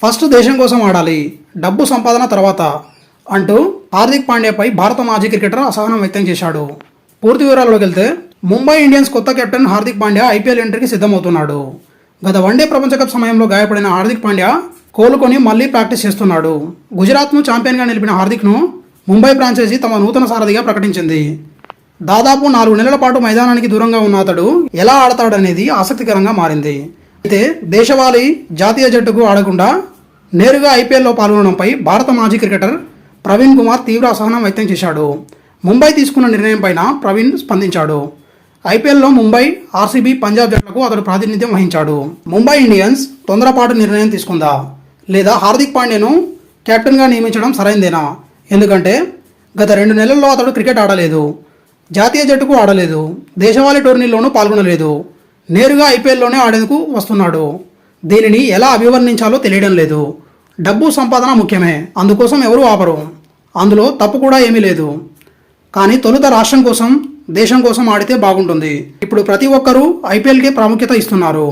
First దేశం కోసం ఆడాలి, డబ్బు సంపాదన తర్వాత అంటూ హార్దిక్ పాండ్యాపై భారత మాజీ క్రికెటర్ అసహనం వ్యక్తం చేశాడు. పూర్తి వివరాల్లోకి వెళ్తే ముంబై ఇండియన్స్ కొత్త కెప్టెన్ హార్దిక్ పాండ్యా ఐపీఎల్ ఎంట్రీకి సిద్ధమవుతున్నాడు. గత వన్డే ప్రపంచ కప్ సమయంలో గాయపడిన హార్దిక్ పాండ్యా కోలుకొని మళ్లీ ప్రాక్టీస్ చేస్తున్నాడు. గుజరాత్ను ఛాంపియన్గా నిలిపిన హార్దిక్ను ముంబై ఫ్రాంచైజీ తమ నూతన సారథిగా ప్రకటించింది. దాదాపు 4 నెలల పాటు మైదానానికి దూరంగా ఉన్న అతడు ఎలా ఆడతాడనేది ఆసక్తికరంగా మారింది. అయితే దేశవాళీ జాతీయ జట్టుకు ఆడకుండా నేరుగా ఐపీఎల్లో పాల్గొనడంపై భారత మాజీ క్రికెటర్ ప్రవీణ్ కుమార్ తీవ్ర అసహనం వ్యక్తం చేశాడు. ముంబై తీసుకున్న నిర్ణయంపైన ప్రవీణ్ స్పందించాడు. ఐపీఎల్లో ముంబై, ఆర్సీబీ, పంజాబ్ జట్లకు అతడు ప్రాతినిధ్యం వహించాడు. ముంబై ఇండియన్స్ తొందరపాటు నిర్ణయం తీసుకుందా లేదా హార్దిక్ పాండ్యాను కెప్టెన్గా నియమించడం సరైందేనా? ఎందుకంటే గత 2 నెలల్లో అతడు క్రికెట్ ఆడలేదు, జాతీయ జట్టుకు ఆడలేదు, దేశవాళీ టోర్నీల్లోనూ పాల్గొనలేదు, నేరుగా ఐపీఎల్లోనే ఆడేందుకు వస్తున్నాడు. దీనిని ఎలా అభివర్ణించాలో తెలియడం లేదు. డబ్బు సంపాదన ముఖ్యమే, అందుకోసం ఎవరూ ఆపరు, అందులో తప్పు కూడా ఏమీ లేదు. కానీ తొలుత రాష్ట్రం కోసం, దేశం కోసం ఆడితే బాగుంటుంది. ఇప్పుడు ప్రతి ఒక్కరూ ఐపీఎల్కే ప్రాముఖ్యత ఇస్తున్నారు.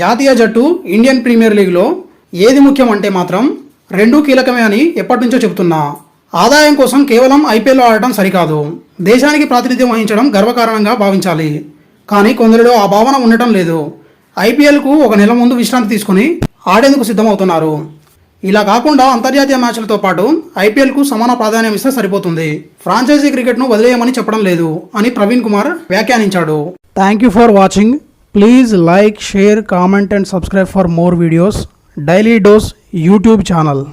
జాతీయ జట్టు, ఇండియన్ ప్రీమియర్ లీగ్లో ఏది ముఖ్యం అంటే మాత్రం రెండూ కీలకమే అని ఎప్పటి నుంచో చెబుతున్నా. ఆదాయం కోసం కేవలం ఐపీఎల్లో ఆడటం సరికాదు, దేశానికి ప్రాతినిధ్యం వహించడం గర్వకారణంగా భావించాలి. కానీ కొందరిలో ఆ భావన ఉండటం లేదు. ఐపీఎల్కు 1 నెల ముందు విశ్రాంతి తీసుకుని ఆడేందుకు సిద్ధమవుతున్నారు. ఇలా కాకుండా అంతర్జాతీయ మ్యాచ్లతో పాటు ఐపీఎల్కు సమాన ప్రాధాన్యం ఇస్తే సరిపోతుంది. ఫ్రాంచైజీ క్రికెట్ను వదిలేయమని చెప్పడం లేదు అని ప్రవీణ్ కుమార్ వ్యాఖ్యానించాడు. Thank you for watching. Please like, share, comment and subscribe for more videos. Daily dose YouTube channel.